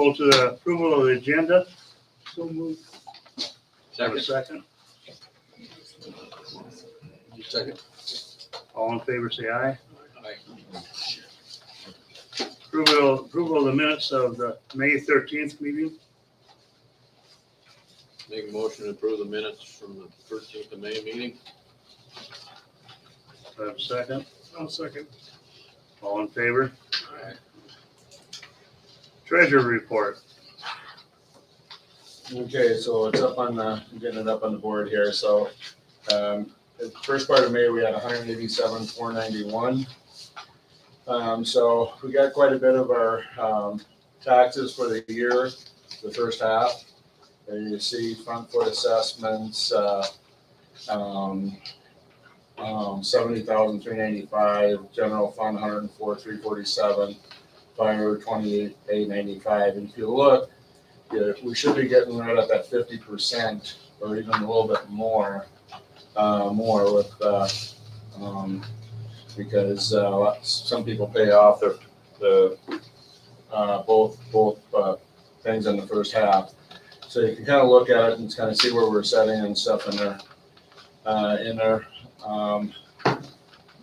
Go to the approval of the agenda. So moved. Have a Second. second. Second. All in favor, say aye. Aye. Approval of the minutes of the May 13th meeting. Make a motion to approve the minutes from the 13th of May meeting. Have a second. I'll second. All in favor. Aye. Treasurer report. Okay, so it's up on the, I'm getting it up on the board here, so, the first part of May, we had 187,491. So we got quite a bit of our, taxes for the year, the first half. There you see front foot assessments, 70,395, general fund 104,347, fire 28,895, and if you look, yeah, we should be getting right at that 50% or even a little bit more with, because, some people pay off the both things in the first half. So you can kind of look at it and kind of see where we're setting and stuff in there.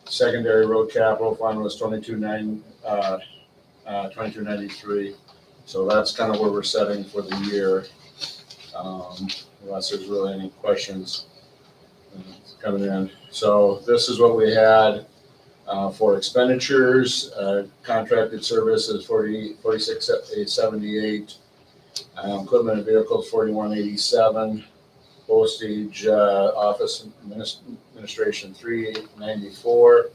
Secondary road capital fund was 2293. So that's kind of where we're setting for the year, unless there's really any questions coming in. So this is what we had for expenditures. Contracted services 46,878. Equipment and vehicles 4187. Postage, office administration 394.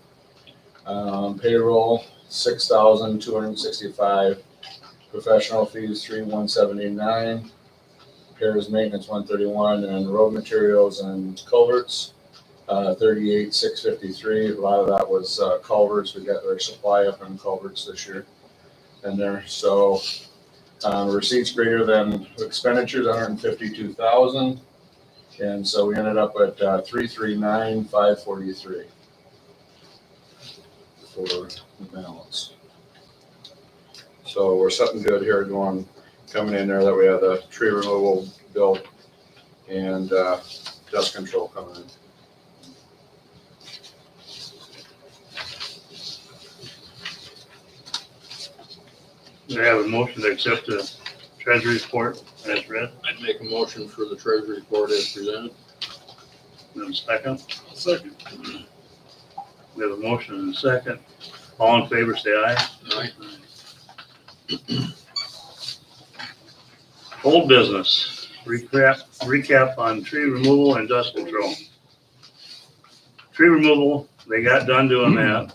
Payroll 6,265. Professional fees 3,179. Repairs, maintenance 131, and road materials and culverts 38,653. A lot of that was culverts. We got our supply up on culverts this year in there. So receipts greater than expenditures 152,000, and so we ended up at 339,543 for the balance. So we're something good here coming in there, that we have the tree removal bill and dust control coming in. We have a motion to accept the treasury report as read. I'd make a motion for the treasury report as presented. And a second. I'll second. We have a motion and a second. All in favor, say aye. Aye. Old business, recap on tree removal and dust control. Tree removal, they got done doing that.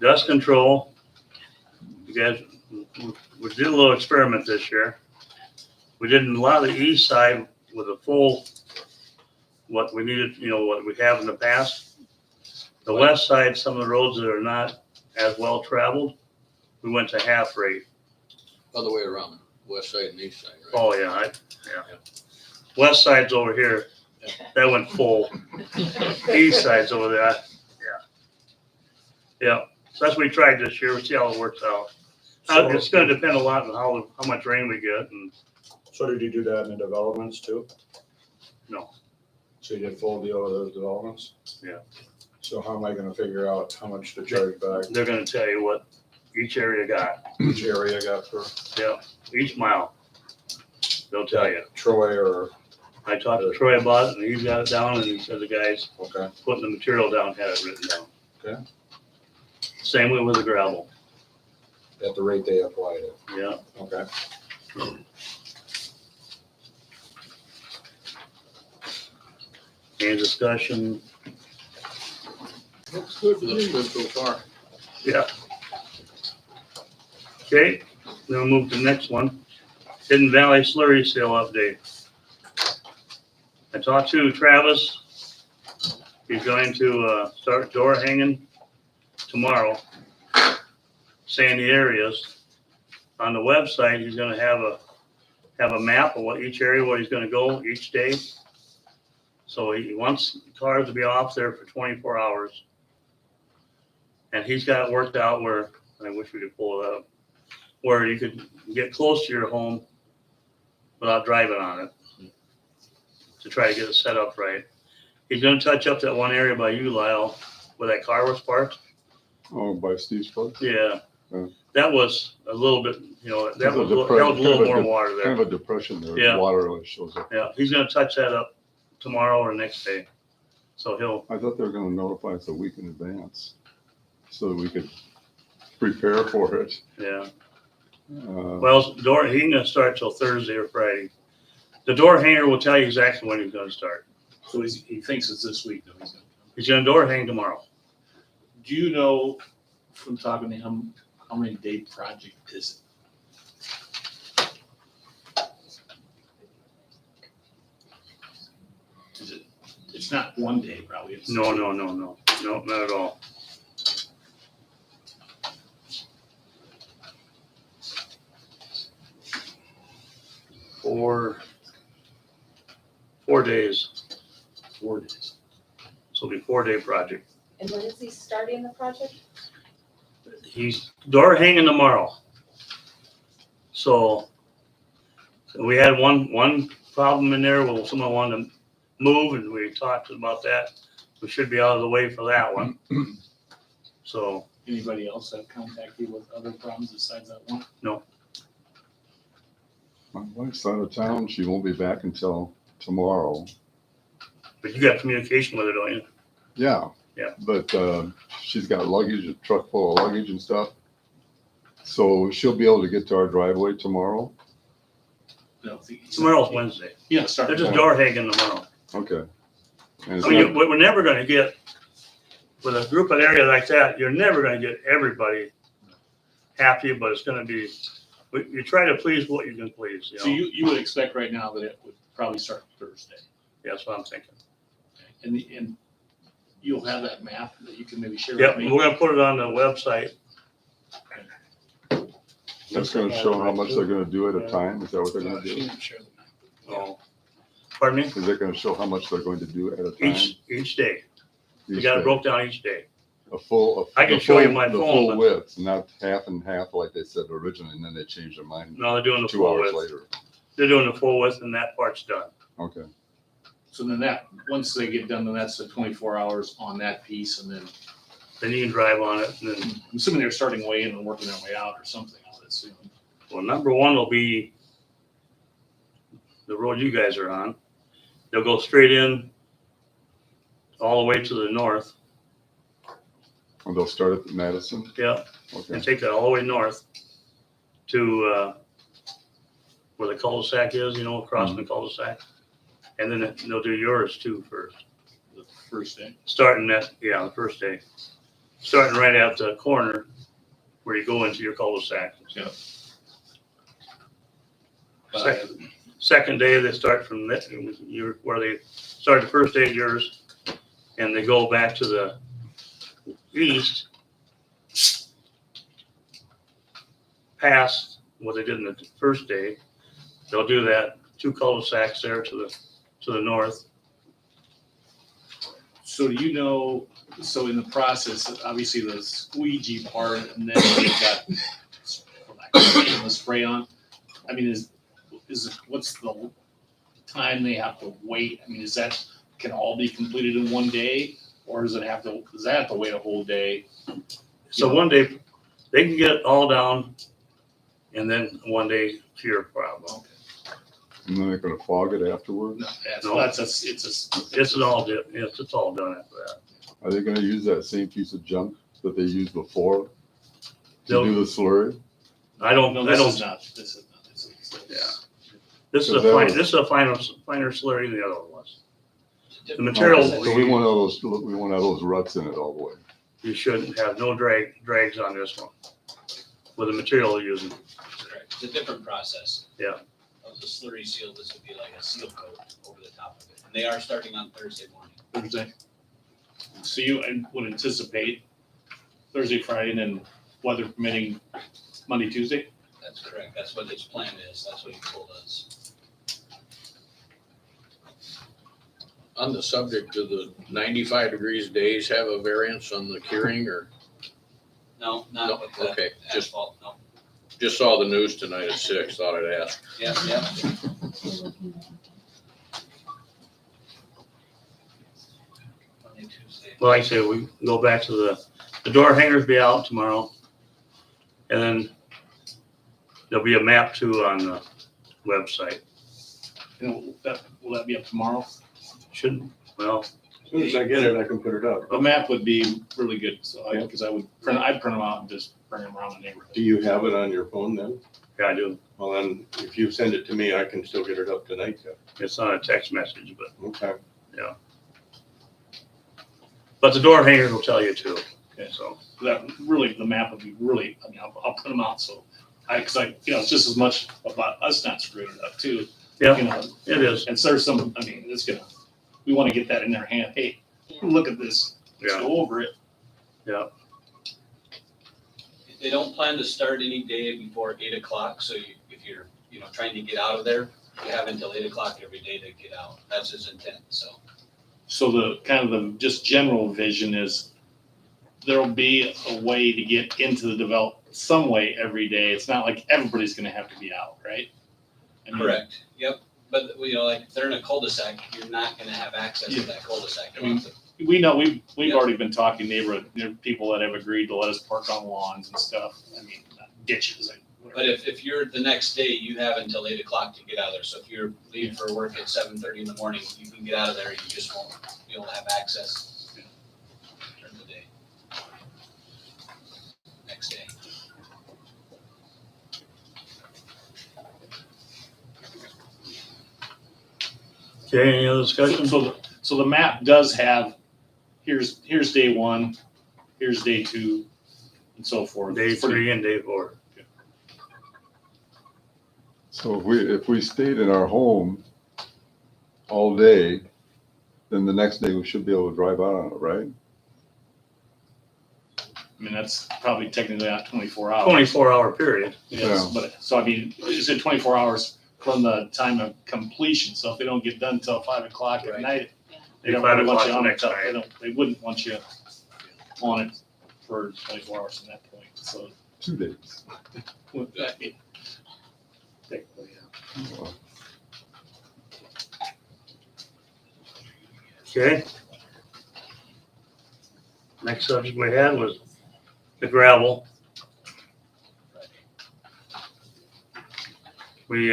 Dust control, you guys, we did a little experiment this year. We did a lot of the east side with a full, what we needed, what we have in the past. The west side, some of the roads that are not as well traveled, we went to half rate. Other way around, west side and east side, right? Oh, yeah. West side's over here. That went full. East side's over there. Yeah. So that's what we tried this year. We'll see how it works out. It's gonna depend a lot on how much rain we get and So did you do that in the developments too? No. So you did full deal with those developments? Yeah. So how am I gonna figure out how much to charge back they're gonna tell you what each area got. each area got for Each mile. They'll tell you. Troy or, I talked to Troy about it and he's got it down and he said the guys okay, putting the material down had it written down. Okay. Same way with the gravel. at the rate they applied it, Yeah. okay? Any discussion? Looks good to Looks me. good so far. Yeah. Okay, then we'll move to the next one. Hidden Valley Slurry Sale update. I talked to Travis. He's going to start door hanging tomorrow, saying the areas. On the website, he's gonna have a map of what each area, where he's gonna go each day. So he wants cars to be off there for 24 hours. And he's got it worked out where, I wish we could pull it up, where you could get close to your home without driving on it to try to get it set up right. He's gonna touch up that one area by you, Lyle, where that car was parked. Oh, by Steve's place? Yeah, Yeah. that was a little bit, you know, that It's a was, held a depression, little kind of more a water Kind there. of a depression there. Yeah. Water always shows up. Yeah, he's gonna touch that up tomorrow or next day. So he'll, I thought they were gonna notify us a week in advance so that we could prepare for it. yeah. Uh, Well, door, he ain't gonna start till Thursday or Friday. The door hanger will tell you exactly when he's gonna start. So he thinks it's this week though. He's gonna come. He's gonna door hang tomorrow. Do you know from talking to him, how many day project is it? Is it, it's not one day probably. It's No, not at all. Four days, 4 days. so it'll be 4-day project. And when is he starting the project? He's door hanging tomorrow. So we had one problem in there where someone wanted to move and we talked about that. We should be out of the way for that one. So, Anybody else have contact you with other problems besides that one? My wife's out of town. She won't be back until tomorrow. but you got communication with her, don't you? Yeah. Yeah. But she's got luggage, a truck full of luggage and stuff. So she'll be able to get to our driveway tomorrow. No. Tomorrow's Wednesday. Yeah, They're start. just door hanging tomorrow. Okay. And it's I mean, not- we're never gonna get, with a group of area like that, you're never gonna get everybody happy, but it's gonna be, you try to please what you can please, So you know? you would expect right now that it would probably start Thursday. That's what I'm thinking. And you'll have that map that you can maybe share Yep, with and me? we're gonna put it on the website. That's gonna show how much they're gonna do at a time. Is that what they're gonna She do? didn't share the map. Oh, pardon me? Is that gonna show how much they're going to do at a time? Each day. You Each got it day? broke down each day. I can show you my The phone, full but- width, not half and half like they said originally, and then they changed their mind No, they're doing the 2 full hours width. later. They're doing the full width and that part's done. Okay. So then that, once they get done, then that's the 24 hours on that piece, and then Then you can drive on it. And then, I'm assuming they're starting way in and working their way out or something, I would assume. well, number one will be the road you guys are on. They'll go straight in all the way to the north. And they'll start at Madison? Yeah, Okay. and take that all the way north to where the cul-de-sac is, you know, crossing the cul-de-sac. And then they'll do yours too first. The first day. Starting that, yeah, the first day. Starting right at the corner where you go into your cul-de-sac. Yeah. Second day, they start from that, where they started the first day of yours, and they go back to the east, past what they did in the first day. They'll do that, 2 cul-de-sacs there to the north. So do you know, so in the process, obviously the squeegee part, and then you've got for lack of a better, the spray on. I mean, what's the time they have to wait? I mean, can all be completed in one day? Or does that have to wait a whole day? So one day, they can get it all down, and then one day cure problem. And then they're gonna fog it afterwards? No, No. it's It's all done after that. Are they gonna use that same piece of junk that they used before to They'll- do the slurry? I don't, no, I this don't, is not, Yeah. this is a finer slurry than the other one was. The material, So we want all those ruts in it all the way. you shouldn't have no drags on this one with the material you're using. Correct. It's a different process. Yeah. That was a slurry seal, this would be like a seal coat over the top of it. And they are starting on Thursday morning. Thursday. So you would anticipate Thursday, Friday, and then weather permitting Monday, Tuesday? That's correct. That's what his plan is. That's what he told us. On the subject of the 95 degrees days, have a variance on the curing or? No, No, not with the okay, just- asphalt, no. Just saw the news tonight at 6, thought I'd ask. Yeah. Monday, Tuesday. Well, like I say, we go back to the door hangers be out tomorrow. And then there'll be a map too on the website. And will that be up tomorrow? Should, well, As soon as I get it, I can put it up. A map would be really good, so because I'd print them out and just bring them around the neighborhood. Do you have it on your phone then? yeah, I do. Well, then, if you send it to me, I can still get it up tonight. It's not a text message, but Okay. the door hangers will tell you too. Okay. So, That really, the map would be really, I mean, I'll print them out, so because it's just as much about us not screwing it up too. yeah, You know, it is. and so there's some, I mean, we want to get that in their hand. Hey, look at this. Let's Yeah, go over it. yeah. They don't plan to start any day before 8 o'clock, so if you're, trying to get out of there, you have until 8 o'clock every day to get out. That's his intent, so. So the just general vision is there'll be a way to get into the development some way every day. It's not like everybody's gonna have to be out, right? I mean, Correct, yep. But, like, if they're in a cul-de-sac, you're not gonna have access to that cul-de-sac. I mean, we know, we've Yep. already been talking neighborhood, there are people that have agreed to let us park on lawns and stuff. I mean, ditches. But if you're the next day, you have until 8 o'clock to get out of there. So if you're leaving for work at 7:30 in the morning, you can get out of there. You just won't be able to have access during the day. Next day. Okay, any other discussion? So the map does have, here's day one, here's day two, and so forth. Day It's pretty- 3 and day 4. So if we stayed in our home all day, then the next day we should be able to drive out on it, right? I mean, that's probably technically not 24 hours. 24-hour period. Yes, Yeah. but, so I mean, you said 24 hours from the time of completion, so if they don't get done until 5 o'clock at Right. night, they Be don't 5 really want o'clock you the on it, next night. they wouldn't want you on it for 24 hours from that point, so. 2 days. Technically, yeah. Okay. Next subject we had was the gravel. We,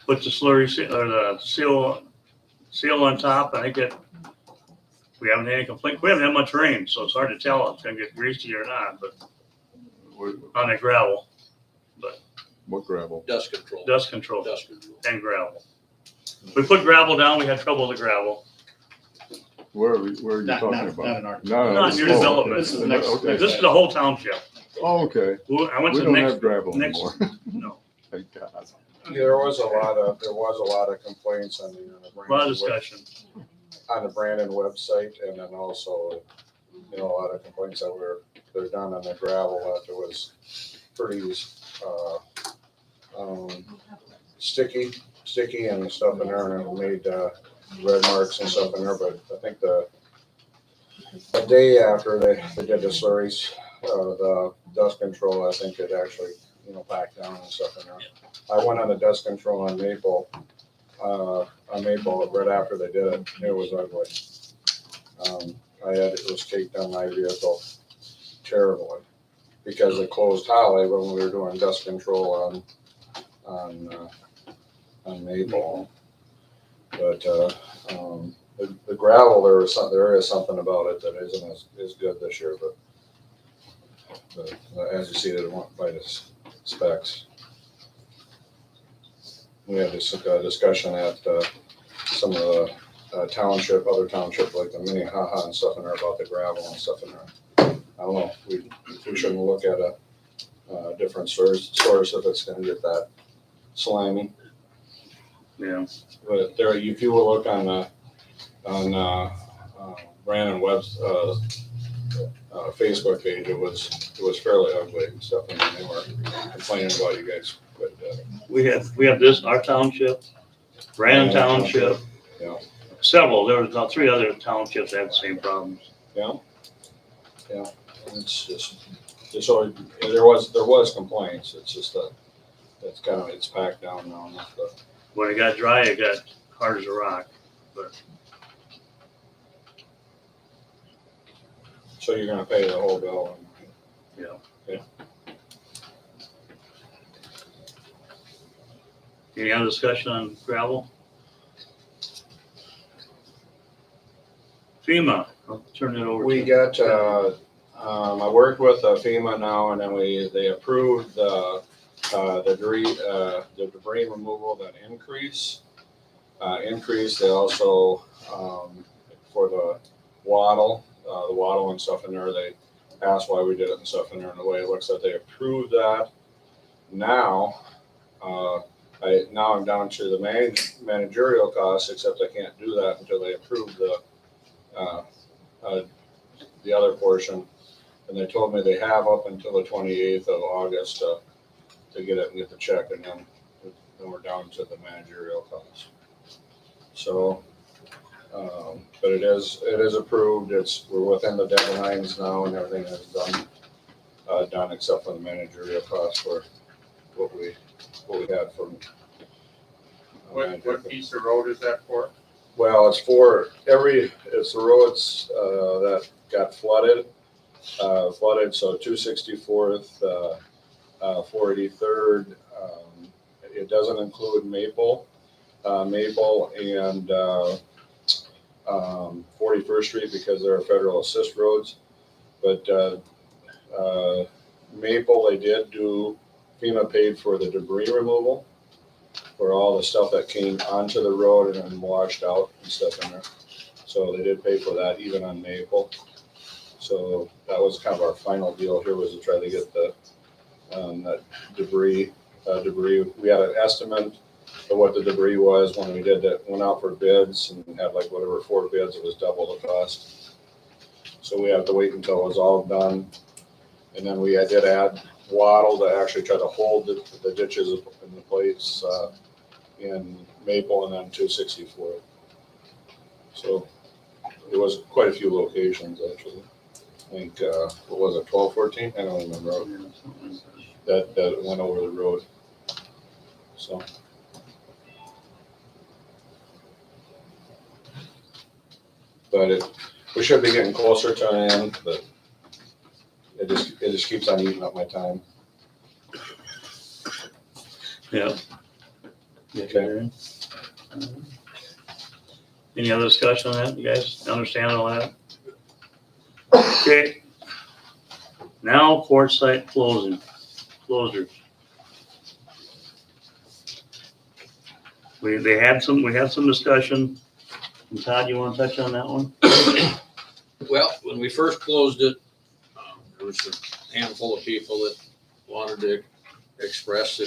put the slurry or the seal on top. I think that we haven't had any complaint. We haven't had much rain, so it's hard to tell if it's gonna get greasy or not, but What on the gravel, what gravel? Dust control. dust control Dust control. and gravel. We put gravel down, we had trouble with the gravel. Where are you Not- talking not- about? not in our- Not in your oh, development. okay. This is the next- Okay. This is the whole township. Oh, okay. I went We to the don't next, have gravel next, anymore. no, Thank God. There was a lot of complaints on the a lot of Brandon, discussion. on the Brandon website, and then also, a lot of complaints that they're done on the gravel, that there was pretty, sticky and stuff in there, and it made, red marks and stuff in there, but I think the day after they did the slurries, the dust control, I think it actually, backed down and stuff in there. I went on the dust control on Maple, right after they did it. It was ugly. It was caked on my vehicle terribly because it closed Holly when we were doing dust control on Maple. But, the gravel, there is something about it that isn't as good this year, but as you see, it went by the specs. We had this discussion at some of the other township, like the Minnehaha and stuff in there about the gravel and stuff in there. I don't know, we shouldn't look at a different source if it's gonna get that slimy. Yeah, But there, if you will look on Brandon Webb's Facebook page, it was fairly ugly and stuff, and they were complaining about you guys. But we have this, our township, Brandon Township. Yeah. Several, there was about 3 other townships that had the same problems. yeah, it's just So there was complaints, it's just that, it's packed down now and stuff. When it got dry, it got hard as a rock. So you're gonna pay the whole bill and Any other discussion on gravel? FEMA, I'll turn it over. we to- got, I worked with FEMA now, and then they approved the debris removal, that increase. They also, for the wattle and stuff in there, they asked why we did it and stuff in there, and the way it looks like they approved that. Now, I'm down to the managerial costs, except I can't do that until they approve the other portion. And they told me they have up until the 28th of August to get it and get the check, and then we're down to the managerial costs. So, but it is approved. We're within the deadlines now, and everything is done except for the managerial costs for what we had from. What piece of road is that for? Well, it's the roads that got flooded, so 264th, 483rd, it doesn't include Maple and 41st Street because they're federal assist roads. But Maple, they did do, FEMA paid for the debris removal for all the stuff that came onto the road and then washed out and stuff in there. So they did pay for that even on Maple. So that was kind of our final deal here, was to try to get that debris. We had an estimate of what the debris was when we went out for bids, and had like 4 bids, it was double the cost. So we have to wait until it was all done. And then we did add wattle to actually try to hold the ditches in the place in Maple and then 264. So it was quite a few locations actually. I think, what was it, 12, 14? I don't remember. That went over the road. So. But we should be getting closer to an end, but it just keeps on eating up my time. Yeah. Okay. Any other discussion on that? You guys understand all that? Okay. Now court site closures. We had some discussion. And Todd, you want to touch on that one? Well, when we first closed it, there was a handful of people that wanted to express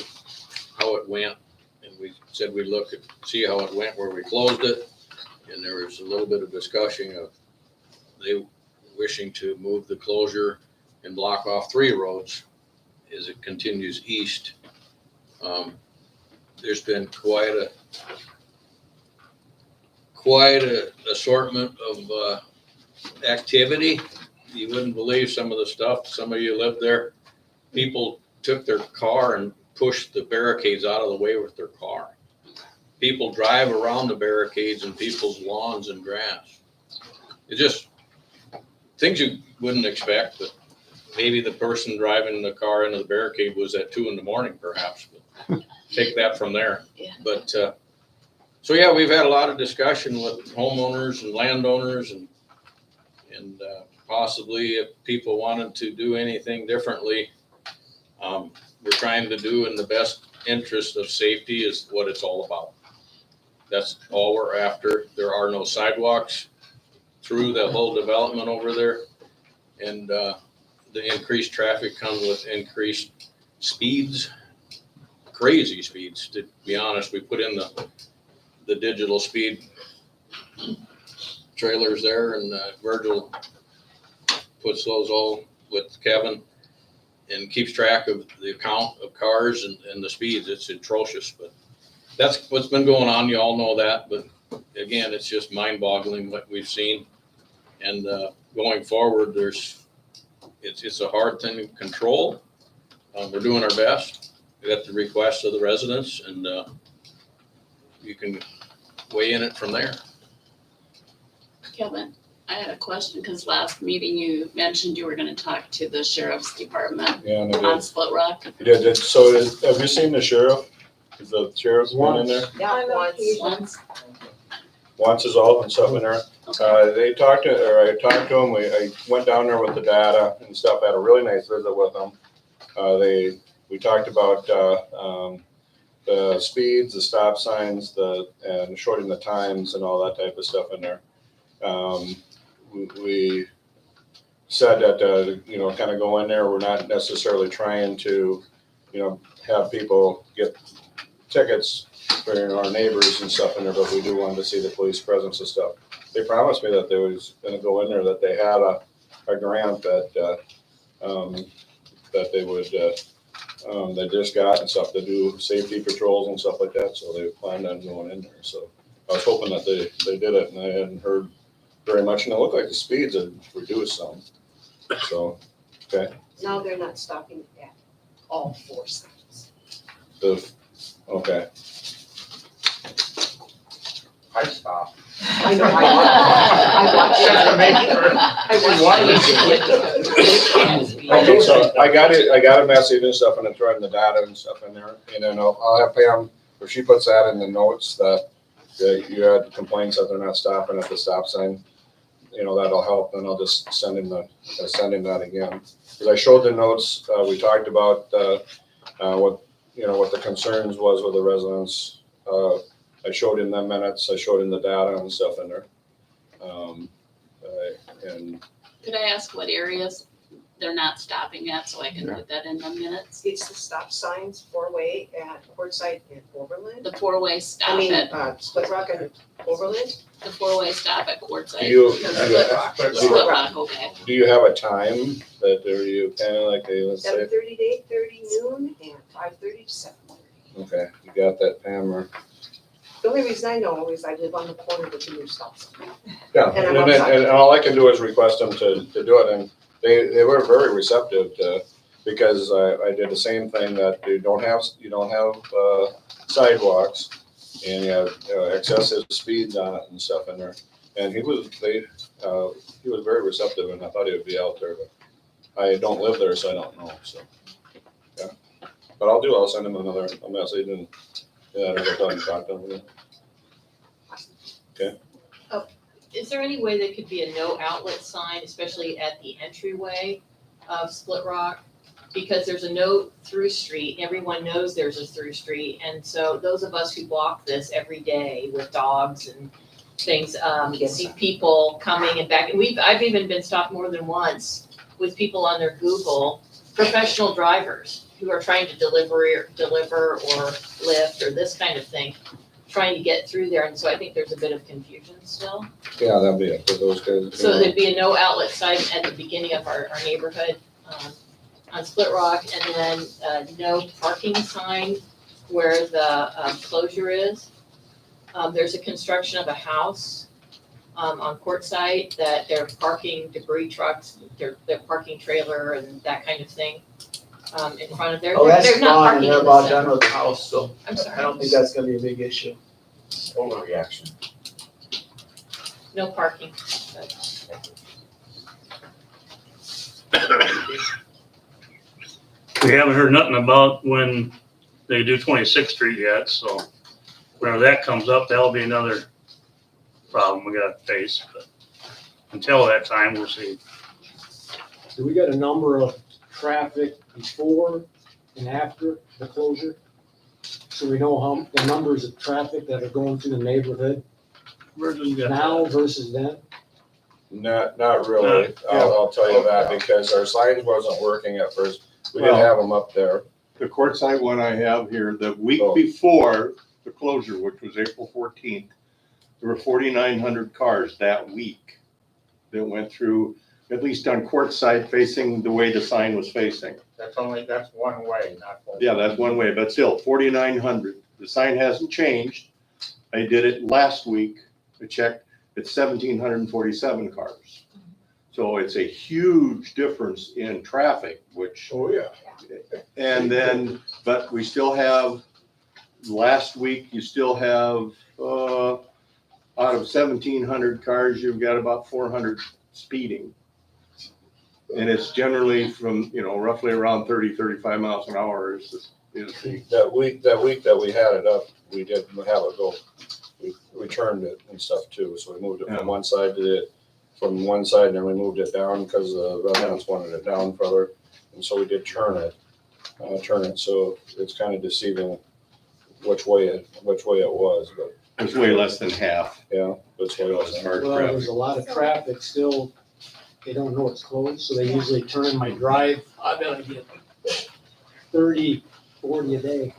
how it went. And we said we'd look at, see how it went where we closed it. And there was a little bit of discussion of they wishing to move the closure and block off 3 roads as it continues east. There's been quite a assortment of activity. You wouldn't believe some of the stuff. Some of you live there. People took their car and pushed the barricades out of the way with their car. People drive around the barricades and people's lawns and grass. It just things you wouldn't expect, but maybe the person driving the car into the barricade was at 2 a.m, perhaps. But take that from there. Yeah. But so yeah, we've had a lot of discussion with homeowners and landowners and possibly if people wanted to do anything differently, we're trying to do in the best interest of safety is what it's all about. That's all we're after. There are no sidewalks through the whole development over there. And the increased traffic comes with increased speeds, crazy speeds. To be honest, we put in the digital speed trailers there, and Virgil puts those all with Kevin and keeps track of the count of cars and the speeds. It's atrocious, but that's what's been going on. You all know that, but again, it's just mind boggling what we've seen. And going forward, there's It's a hard thing to control. We're doing our best. We got the requests of the residents, and you can weigh in it from there. Kevin, I had a question, because last meeting you mentioned you were gonna talk to the sheriff's department Yeah, and they on did. Split Rock. Have you seen the sheriff? Is the sheriff's been in there? Yeah, once. Once, Once is all and stuff in there. okay, I talked to him, I went down there with the data and stuff, had a really nice visit with them. We talked about, the speeds, the stop signs, and shorting the times and all that type of stuff in there. We said that, you know, kind of go in there, we're not necessarily trying to, you know, have people get tickets for our neighbors and stuff in there, but we do want to see the police presence and stuff. They promised me that they was gonna go in there, that they had a grant that they would, they just got and stuff to do safety patrols and stuff like that, so they planned on going in there, so. I was hoping that they did it, and I hadn't heard very much, and it looked like the speeds had reduced some, so, Now they're not stopping at all 4 signs. okay. I stopped. I know, I watched Okay, so I got a message and stuff, and it's running the data and stuff in there, and then I'll have Pam, if she puts that in the notes, that you had complaints that they're not stopping at the stop sign, you know, that'll help, and I'll just send him that again. Because I showed the notes, we talked about, what the concerns was with the residents. I showed him the minutes, I showed him the data and stuff in there. And could I ask what areas they're not stopping at, so I can put that in the minutes? It's the stop signs, 4-way at Quartzsite and Overland. The 4-way I stop mean, at, Split Rock and Overland. the 4-way stop at Quartzsite. Split Rock. Split Rock, okay. do you have a let's say, 7:30 to 8:30 noon and 5:30 to 7:30. okay, you got that, Pam, or? The only reason I know is I live on the corner with the new stop sign. Yeah, And I'm and outside. all I can do is request them to do it, and they were very receptive to, because I did the same thing, that you don't have sidewalks, and you have excessive speeds on it and stuff in there. And he was very receptive, and I thought he would be out there, but I don't live there, so I don't know, so. Yeah, but I'll send him a message, and yeah, I'll go and talk to him. Is there any way there could be a no outlet sign, especially at the entryway of Split Rock? Because there's a no through street, everyone knows there's a through street, and so those of us who walk this every day with dogs and things, see people coming and back, and I've even been stopped more than once with people on their Google, professional drivers who are trying to deliver or lift or this kind of thing, trying to get through there, and so I think there's a bit of confusion still. Yeah, that'd be it for those guys. So there'd be a no outlet sign at the beginning of our neighborhood, on Split Rock, and then no parking sign where the closure is. There's a construction of a house on Quartzsite that they're parking debris trucks, they're parking trailer and that kind of thing in front of there. Oh, that's They're not fine, parking they're in the about center. done with the house, so I'm sorry. I don't think that's gonna be a big issue. Overreaction. No parking. We haven't heard nothing about when they do 26th Street yet, so whenever that comes up, that'll be another problem we gotta face, but until that time, we'll see. Do we got a number of traffic before and after the closure? So we know how, the numbers of traffic that are going through the neighborhood Where do we got now that? versus then? Not really, I'll tell you that, because our signs wasn't working at first, we didn't Well- have them up there. The Quartzsite one I have here, the week Oh. before the closure, which was April 14th, there were 4,900 cars that week that went through, at least on Quartzsite, facing the way the sign was facing. That's one way, not both. Yeah, that's one way, but still, 4,900. The sign hasn't changed. I did it last week. I checked, it's 1,747 cars. So it's a huge difference in traffic, which, Oh, yeah. and then, but we still have, last week, you still have, out of 1,700 cars, you've got about 400 speeding. And it's generally from, roughly around 30, 35 miles an hour is the, That week that we had it up, we didn't have it go. We turned it and stuff too, so we moved it Yeah. from one side from one side, and then we moved it down because the residents wanted it down further. And so we did turn it, so it's kind of deceiving which way it was, but it's way less than half. yeah, that's what it was. As far as Well, traffic. there's a lot of traffic still, they don't know it's closed, so they usually turn in my drive. I bet I get 30, 40 a day.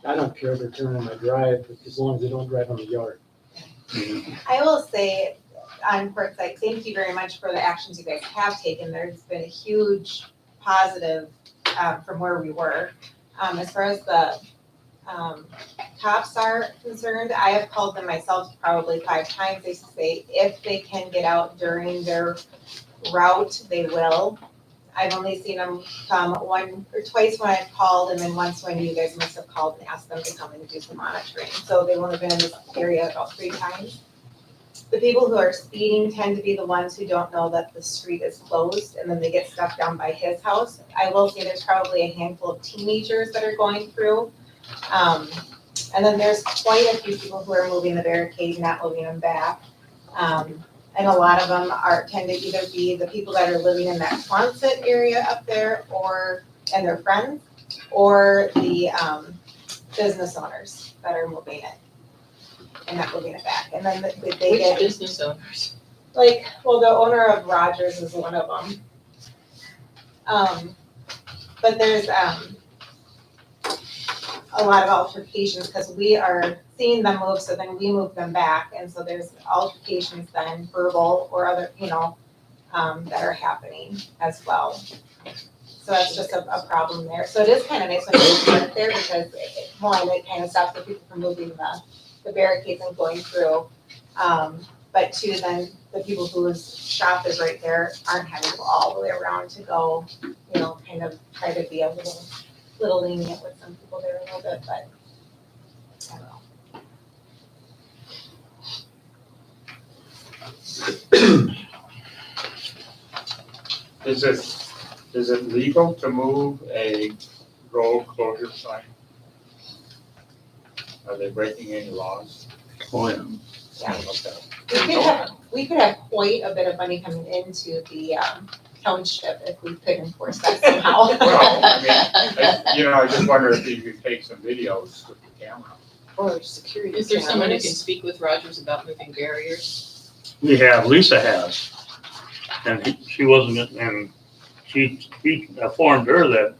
I don't care if they're turning my drive, as long as they don't drive on the yard. I will say on Quartzsite, thank you very much for the actions you guys have taken. There's been a huge positive from where we were. As far as the cops are concerned, I have called them myself probably 5 times. They say if they can get out during their route, they will. I've only seen them come one or twice when I've called, and then once when you guys must have called and asked them to come and do some monitoring. So they've only been in this area about 3 times. The people who are speeding tend to be the ones who don't know that the street is closed, and then they get stuck down by his house. I will say there's probably a handful of teenagers that are going through. And then there's quite a few people who are moving the barricade, not moving them back. And a lot of them tend to either be the people that are living in that Quonset area up there, and their friends, or the business owners that are moving it and not moving it back. And then they Which get, business owners? the owner of Rogers is one of them. But there's a lot of altercations because we are seeing them move, so then we move them back, and so there's altercations then, verbal or other, that are happening as well. So that's just a problem there. So it is kind of nice when you start there because it kind of stops the people from moving the barricades and going through. But 2, then the people whose shop is right there aren't having to go all the way around to go, kind of try to be a little lenient with some people there a little bit, but I don't know. Is it legal to move a road closure sign? Are they breaking any laws? Oh, yeah. Yeah. Okay. We could have quite a bit of money coming into the township if we could enforce that somehow. Well, I just wonder if you could take some videos with the camera. Or security Is there someone who can cameras. speak with Rogers about moving barriers? We have, Lisa has. And she wasn't, and he informed her that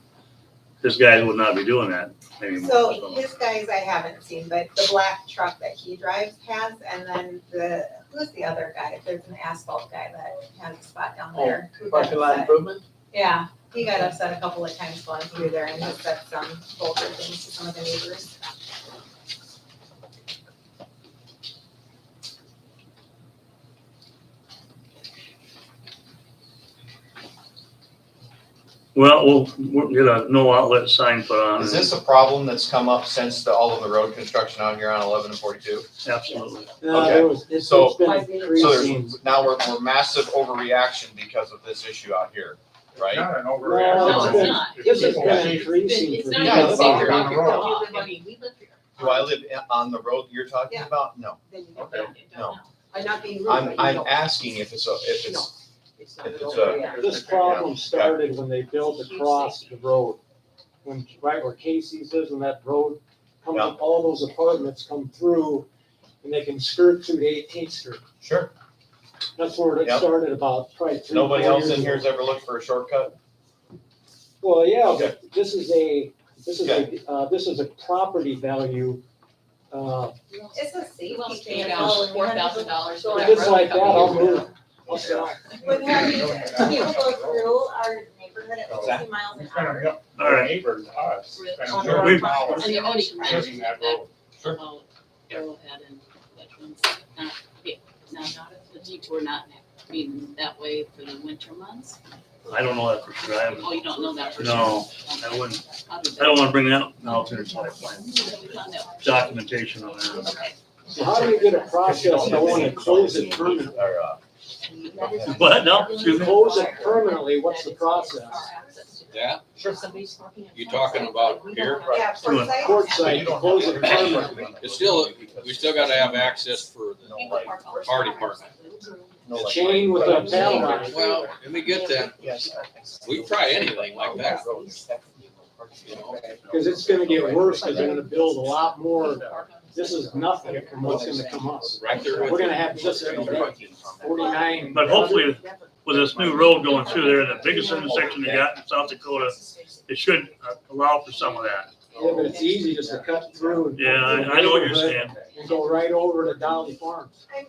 this guy would not be doing that anymore. So his guys I haven't seen, but the black truck that he drives has, and then who's the other guy? There's an asphalt guy that has a spot down there. who got Parking lot upset. improvement? Yeah, he got upset a couple of times going through there and has said some vulgar things to some of the neighbors. Well, we'll get a no outlet sign put on. Is this a problem that's come up since all of the road construction out here on 11 and 42? Absolutely. Okay. It's So- been So increasing. now we're massive overreaction because of this issue out here, right? Not an No, overreaction. it's not. This has Yeah. been increasing It's for not Yeah, even it's bigger. on the road. I mean, we live here. Do I live on the road you're talking Yeah. about? No. Then you Okay. don't, No. I'm not being rude, but I'm you I'm don't. asking if it's It's not if an it's overreaction. This problem started when they built across the road. When, right where Casey's is, and that road comes, Yeah. all those apartments come through, and they can skirt through to 18th Street. sure. That's where it Yep. started about probably 3, Nobody 4 else years in here ago. has ever looked for a shortcut? Well, yeah, Okay. but this is a property value, It's a safety Well, thing. pay as down well, and $4,000 for If that if it's road like a that, couple I'll years move. ago. I'll stop. With having people go through our neighborhood at What's that? 50 miles an It's kind hour. of, All right. neighbors, us. Really? kind On of the road. doing And our- And the only using that road. Sure. About Arrowhead and Veterans, not, not out of the detour not being that way for the winter months? I don't know that for sure. I haven't. Oh, you don't know that for sure? No, I wouldn't. I don't wanna bring that out to the pipeline. Documentation on that. Okay. So how do you get a process going to close it permanently? What? No, excuse me? Close it permanently, what's the process? Yeah, Sure, somebody's talking. you talking about here? Yeah, Doing- Forsyth. Courtside, to close it permanently. It's still, we still gotta have access for the fire department. Chain with a panel on it. Well, let me get that. We try anything like that, you know? Because it's gonna get worse, because they're gonna build a lot more. This is nothing from what's gonna come up. Right there with We're you. gonna have just 49. But hopefully, with this new road going through there, the biggest intersection they got in South Dakota, it should allow for some of that. Yeah, but it's easy just to cut through. and- Yeah, I know what you're saying. And go right over to Dolly Farms. I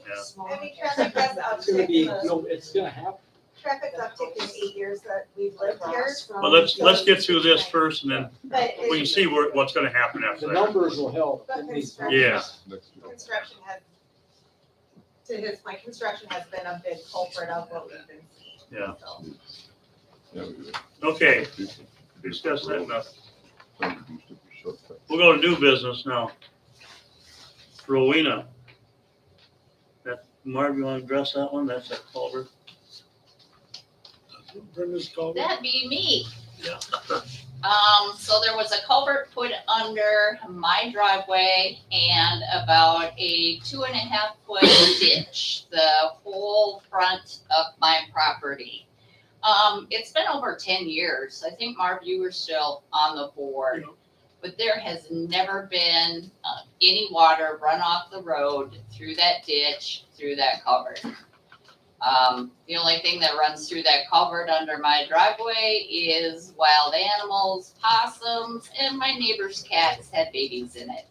mean, traffic has It's gonna be, uptick, no, it's gonna happen. traffic's uptick in 8 years that we've lived here. But let's get through this first and then But we can see what's gonna happen after The that. numbers will help. But construction, Yeah. construction has, to his point, construction has been a big culprit of what we've been seeing. Yeah. So, Yeah, we do. Okay, discuss that enough. Introduced it for shortcut. We'll go to new business now. Rowena. That, Marv, you wanna address that one? That's that culvert. Brenda's called. That'd be me. Yeah. So there was a culvert put under my driveway and about a 2.5 foot ditch, the whole front of my property. It's been over 10 years. I think, Marv, you were still on the board. But there has never been any water run off the road through that ditch, through that culvert. The only thing that runs through that culvert under my driveway is wild animals, possums, and my neighbor's cats had babies in it.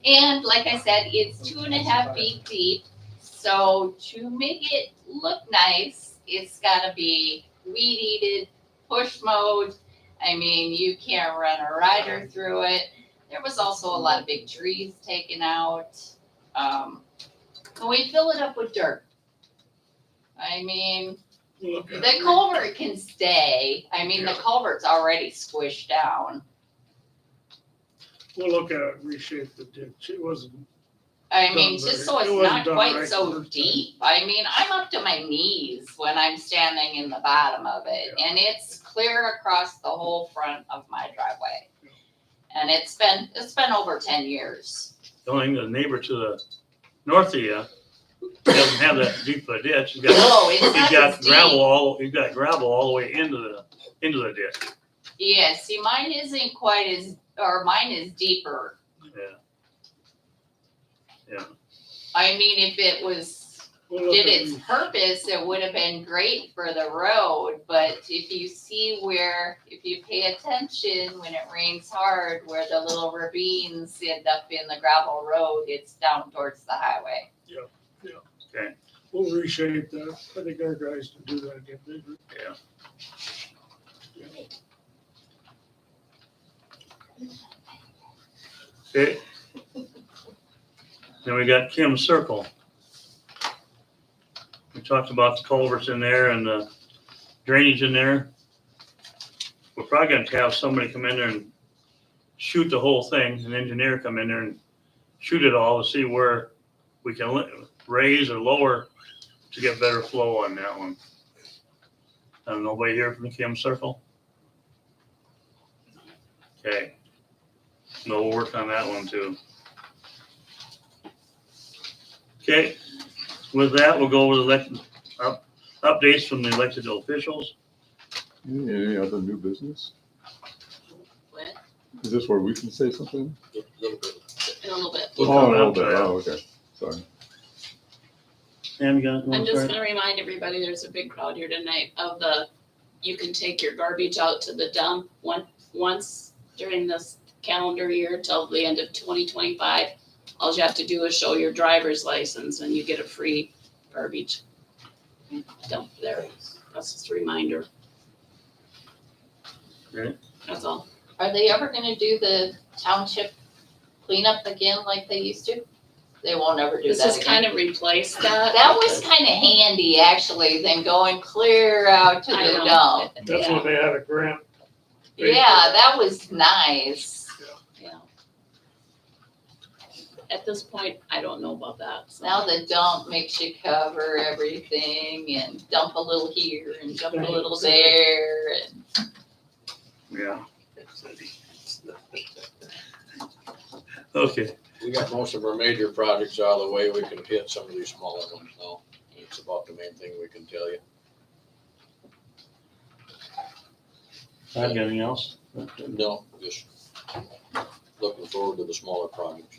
And like I said, it's 2.5 feet deep. So to make it look nice, it's gotta be weed-eated, push mowed. I mean, you can't run a rider through it. There was also a lot of big trees taken out. And we fill it up with dirt. I mean, the culvert can stay. I mean, the culvert's already squished down. We'll look at it, reshape the ditch. It wasn't, I mean, Done just right. so It it's wasn't not done quite right so the first time. deep. I mean, I'm up to my knees when I'm standing in the bottom of it, and it's clear across the whole front of my driveway. And it's been over 10 years. The only thing, the neighbor to the north of you doesn't have that deep of a ditch. He's got, No, it's he's not got as deep. he's got gravel all the way into the ditch. Yeah, see, mine isn't quite as, or mine is deeper. Yeah. Yeah. I mean, if it was, we'll look did at its purpose, it would have been great for the road, but if you see where, if you pay attention when it rains hard, where the little ravines end up in the gravel road, it's down towards the highway. we'll reshape that. I think our guys can do that, get bigger. Yeah. Okay. Then we got Kim's Circle. We talked about the culverts in there and the drainage in there. We're probably gonna have somebody come in there and shoot the whole thing, an engineer come in there and shoot it all to see where we can raise or lower to get better flow on that one. Nobody here from the Kim Circle? Okay. No, we'll work on that one too. Okay, with that, we'll go over the elected, updates from the elected officials. Any other new business? What? Is this where we can say something? A little bit. In a little bit. We'll Oh, come a little after bit. that. Oh, okay. Sorry. Pam, you got I'm one, just sorry? gonna remind everybody, there's a big crowd here tonight of you can take your garbage out to the dump once during this calendar year till the end of 2025. All you have to do is show your driver's license and you get a free garbage dump there. That's just a reminder. Okay. That's all. Are they ever gonna do the township cleanup again like they used to? They won't ever do This that has kind again. of replaced that. That was kind of handy, actually, than going clear out to I the know. dump. That's Yeah. when they had a grant. Yeah, that was nice. Yeah. At this point, I don't know about that. So. Now the dump makes you cover everything and dump a little here and dump a little there and. Yeah. Okay, We got most of our major projects out of the way. We can hit some of these smaller ones now. It's about the main thing we can tell you. have anything else? No, just looking forward to the smaller projects.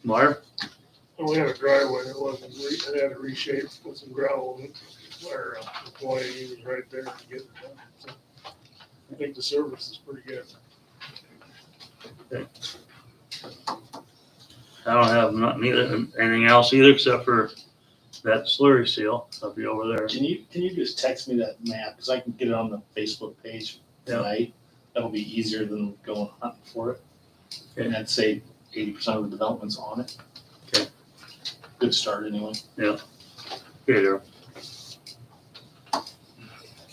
Marv? We had a driveway that wasn't, it had a reshape with some gravel in it. Our employee, he was right there to get it done. So I think the service is pretty good. I don't have anything else either except for that slurry seal. I'll be over there. Can you just text me that map, cause I can get it on the Facebook page tonight. That'll be easier than going hunting for it. And I'd say 80% of the development's on it. Okay. Good start anyway. Okay, Daryl.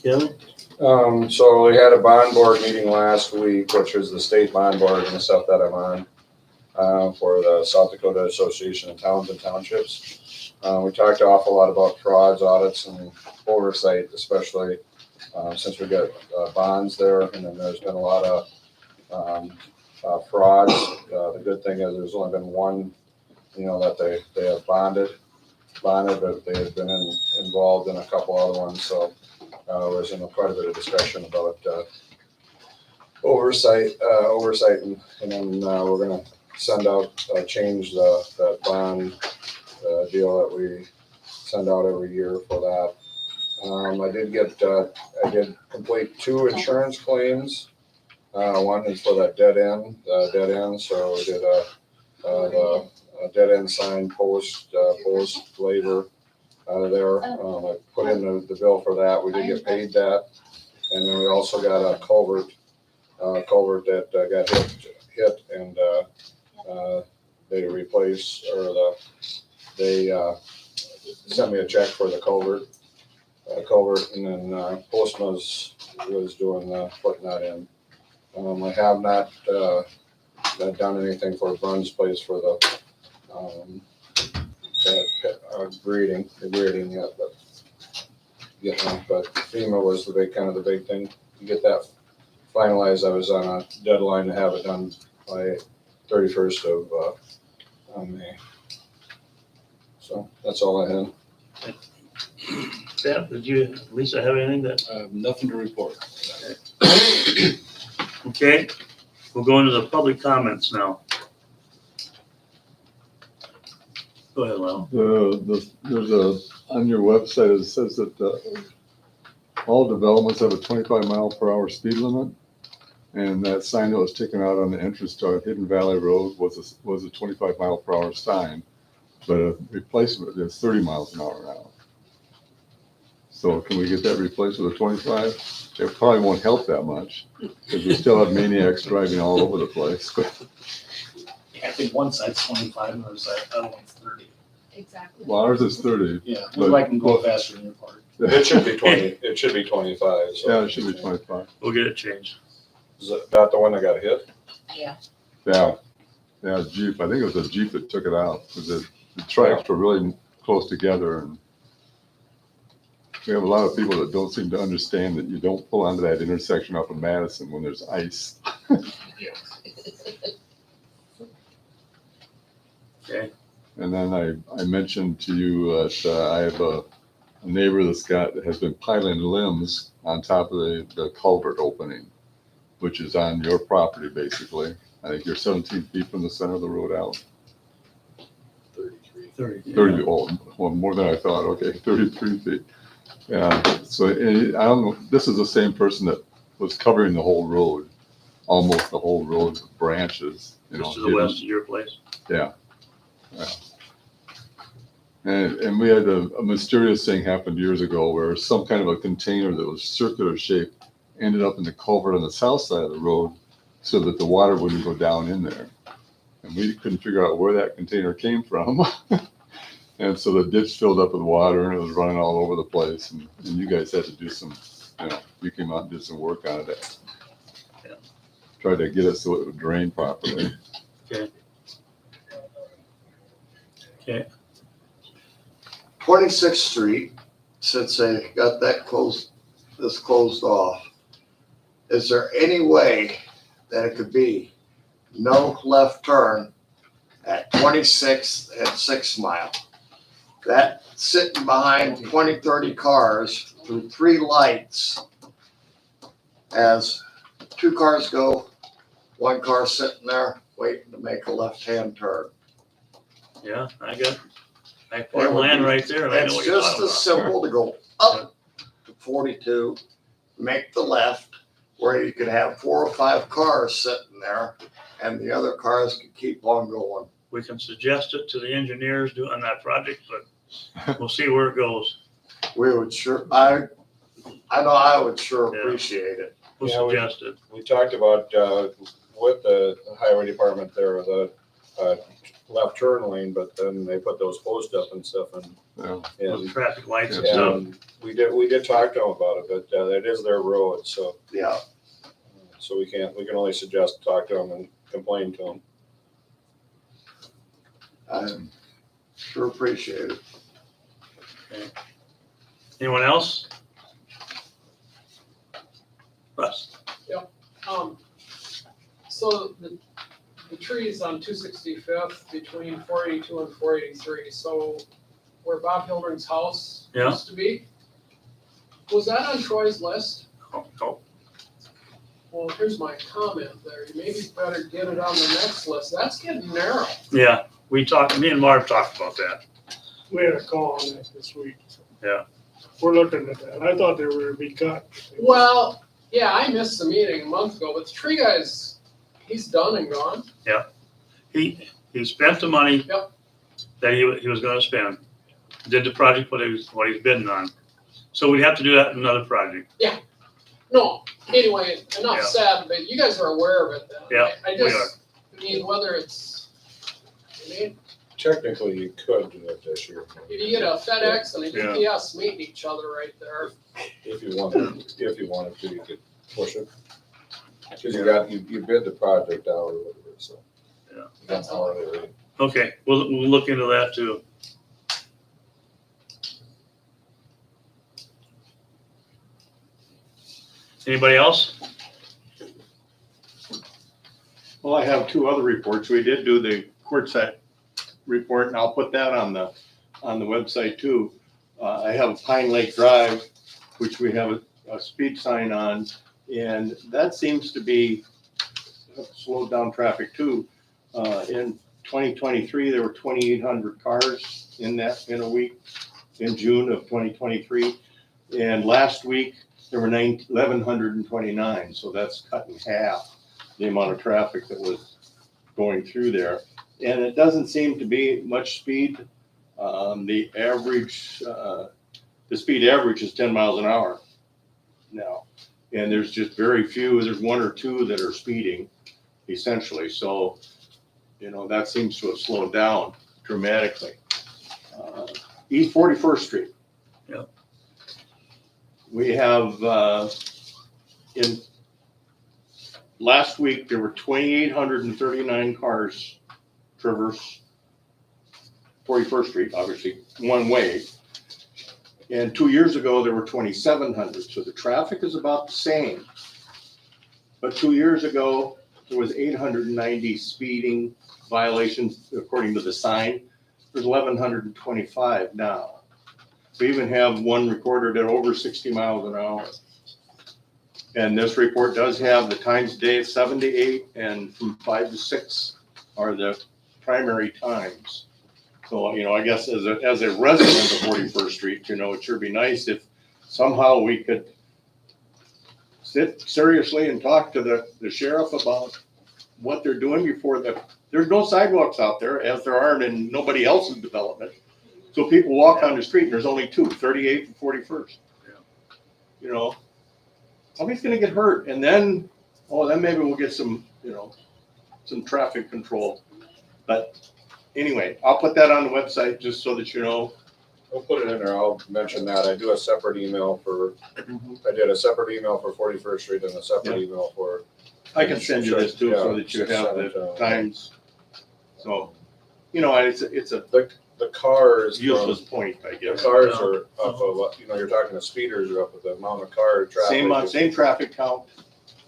Kevin? So we had a bond board meeting last week, which is the state bond board and the stuff that I'm on, for the South Dakota Association of Towns and Townships. We talked an awful lot about frauds, audits, and oversight, especially, since we got, bonds there, and then there's been a lot of, frauds. The good thing is there's only been one, that they have bonded, but they have been involved in a couple other ones, so. Was in quite a bit of discussion about oversight, and then we're gonna send out, change that bond deal that we send out every year for that. I did complete 2 insurance claims. One is for that dead end, so we did the dead end sign post labor. There, I put in the bill for that, we did get paid that, and then we also got a culvert that got hit, and they replaced, they sent me a check for the culvert, and then Postman was doing putting that in. I have not done anything for Bruns Place for the grading yet, but FEMA was the big thing. To get that finalized, I was on a deadline to have it done by 31st of May. So that's all I had. Steph, Lisa have anything that? Nothing to report. Okay, we'll go into the public comments now. Go ahead, Lyle. There's on your website, it says that all developments have a 25-mile-per-hour speed limit. And that sign that was taken out on the entrance to Hidden Valley Road was a 25-mile-per-hour sign. But a replacement is 30 miles an hour now. So can we get that replaced with a 25? It probably won't help that much because we still have maniacs driving all over the place. I think one side's 25 and the other one's 30. Exactly. Well, ours is 30. Yeah, look like I can go faster than your part. It should be 20, it should be 25, so. Yeah, it should be 25. We'll get it changed. Is that the one that got hit? Yeah. Yeah, Jeep. I think it was a Jeep that took it out because the tracks were really close together, and we have a lot of people that don't seem to understand that you don't pull onto that intersection up in Madison when there's ice. Okay. And then I mentioned to you that I have a neighbor that has been piling limbs on top of the culvert opening, which is on your property, basically. I think you're 17 feet from the center of the road out. 30. 30, well, more than I thought. Okay, 33 feet. Yeah, so I don't know, this is the same person that was covering the whole road, almost the whole road with branches. Just to the west of your place. Yeah. And we had a mysterious thing happened years ago where some kind of a container that was circular shaped ended up in the culvert on the south side of the road so that the water wouldn't go down in there. and we couldn't figure out where that container came from. And so the ditch filled up with water and it was running all over the place, and you guys had to do some, you came out and did some work on it. Yeah. Tried to get it so it would drain properly. Okay. Okay. 26th Street, since they got that closed off, is there any way that it could be no left turn at 26th and 6 Mile? That sitting behind 20, 30 cars through 3 lights, as 2 cars go, 1 car sitting there waiting to make a left-hand turn. Yeah, I farm land right there, and I know It's what you're just talking as about. simple to go up to 42, make the left, where you could have 4 or 5 cars sitting there, and the other cars could keep on going. We can suggest it to the engineers doing that project, but we'll see where it goes. We would sure, I know I would sure appreciate it. We'll Yeah, suggest it. We talked about, with the highway department there, the, left turn lane, but then they put those posts up and stuff and. Those traffic lights and Yeah, stuff. and we did talk to them about it, but, it is their road, so. Yeah. So we can only suggest, talk to them and complain to them. I sure appreciate it. Okay. Anyone else? Russ? So the trees on 265th between 482 and 483, so where Bob Hildring's house Yeah. used to be, was that on Troy's list? Oh. Well, here's my comment there. You maybe better get it on the next list. That's getting narrow. Yeah, me and Marv talked about that. We had a call on that this week. Yeah. We're looking at that. I thought they were gonna be cut. Well, yeah, I missed the meeting a month ago, but the tree guy's, he's done and gone. He spent the money Yep. that he was gonna spend, did the project what he's bidding on. So we'd have to do that in another project. No, anyway, enough Yeah. said, but you guys are aware of it then. Yeah, I we just, I mean, whether it's, I mean, Technically, you could do it this year. if you get a FedEx and a Yeah. UPS meeting each other right there. If you wanted to, you could push it. Cause you bid the project out or whatever, so. Yeah. That's all. Hourly rate. Okay, we'll look into that too. Anybody else? Well, I have 2 other reports. We did do the quartzsite report, and I'll put that on the website too. I have Pine Lake Drive, which we have a speed sign on, and that seems to be slowed down traffic too. In 2023, there were 2,800 cars in a week, in June of 2023. And last week, there were 1,129, so that's cut in half the amount of traffic that was going through there. And it doesn't seem to be much speed. The average, the speed average is 10 miles an hour now. And there's just very few, there's 1 or 2 that are speeding essentially. So, that seems to have slowed down dramatically. East 41st Street. Yeah. We have, in last week, there were 2,839 cars traverse 41st Street, obviously, one way. And 2 years ago, there were 2,700. So the traffic is about the same. But 2 years ago, there was 890 speeding violations according to the sign. There's 1,125 now. We even have one recorded at over 60 miles an hour. And this report does have the times of day, 7 to 8 and from 5 to 6 are the primary times. So, I guess as a resident of 41st Street, it'd sure be nice if somehow we could sit seriously and talk to the sheriff about what they're doing before there's no sidewalks out there, as there aren't in nobody else's development. So people walk on the street and there's only 2, 38 and 41st. Somebody's gonna get hurt, and then maybe we'll get some traffic control. But anyway, I'll put that on the website just so that you know. I'll put it in there, I'll mention that, I do a separate email for, I did a separate email for 41st Street and a separate email for. I can send you this too, so that you have the times. So, you know, it's a The cars. useless point, I The guess. cars are up a lot, you know, you're talking the speeders are up, but the amount of car traffic. Same traffic count.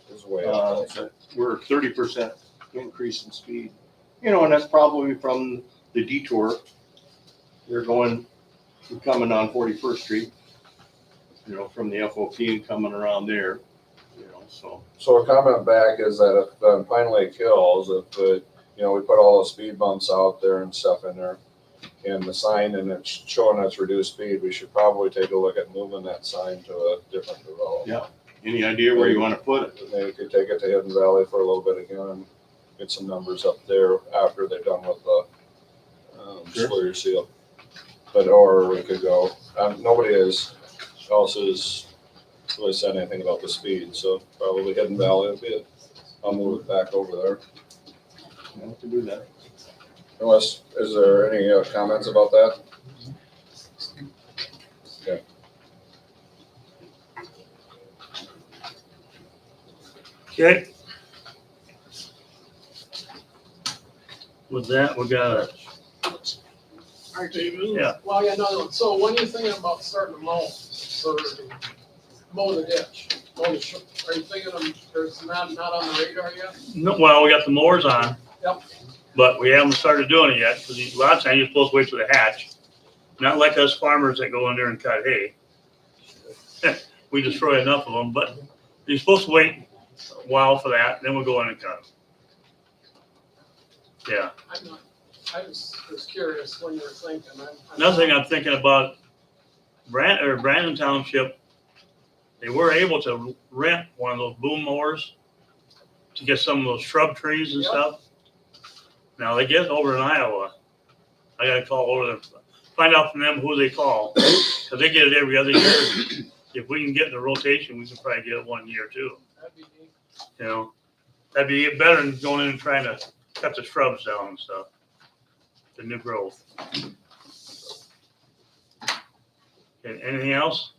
Is way up. We're 30% increase in speed. You know, and that's probably from the detour. They're coming on 41st Street, you know, from the FOP and coming around there, you know, so. So a comment back is that if on Pine Lake Hills, if the, you know, we put all the speed bumps out there and stuff in there and the sign and it's showing us reduced speed, we should probably take a look at moving that sign to a different development. Yeah. Any idea where you want to put it? Maybe you could take it to Hidden Valley for a little bit again and get some numbers up there after they're done with the slurry seal. But, or we could go, nobody else has really said anything about the speed, so probably Hidden Valley would be it. I'll move it back over there. Yeah, to do that. Unless, is there any comments about that? Okay. Okay. With that, we got Yeah. Well, yeah, no, so when are you thinking about starting to mow, or mow the ditch? Are you thinking there's not on the radar yet? no, well, we got the mowers on. Yep. But we haven't started doing it yet, because a lot of times you're supposed to wait for the hatch. Not like us farmers that go in there and cut hay. We destroy enough of them, but you're supposed to wait a while for that, then we'll go in and cut them. Yeah. I just was curious when you were thinking. Another thing I'm thinking about, Brandon Township, they were able to rent one of those boom mowers to get some of those shrub trees and stuff. Now they get over in Iowa. I gotta call over there, find out from them who they call, cause they get it every other year. If we can get in the rotation, we can probably get it 1 year too. That'd be neat. You know, that'd be better than going in and trying to cut the shrubs down and stuff. The new growth. Okay, anything else?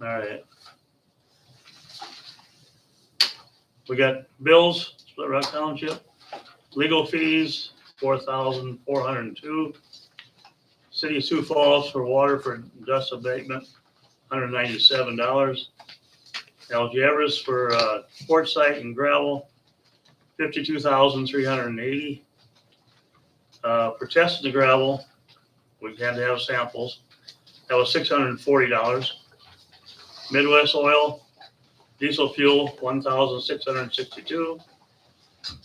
All right. We got bills, Split Rock Township, legal fees, $4,402. City of Sioux Falls for water for dust abatement, $197. Algebras for quartzite and gravel, $52,380. For testing the gravel, we had to have samples. That was $640. Midwest Oil, diesel fuel, $1,662.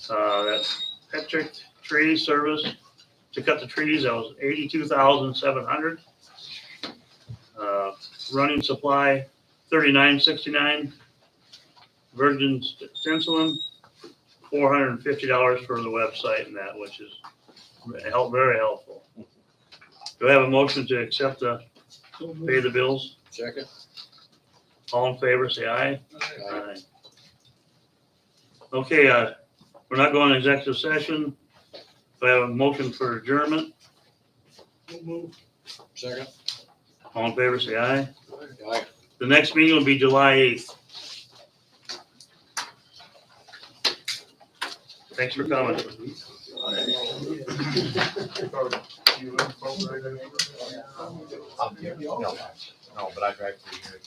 That Petrick Tree Service to cut the trees, that was $82,700. Running supply, $39.69. Virgin Stenciling, $450 for the website and that, which is very helpful. Do I have a motion to accept pay the bills? Second. All in favor, say aye. Aye. Okay, we're not going to executive session. Do I have a motion for adjournment? Second. All in favor, say aye. Aye. The next meeting will be July 8th. Thanks for coming. No, but I drive through here.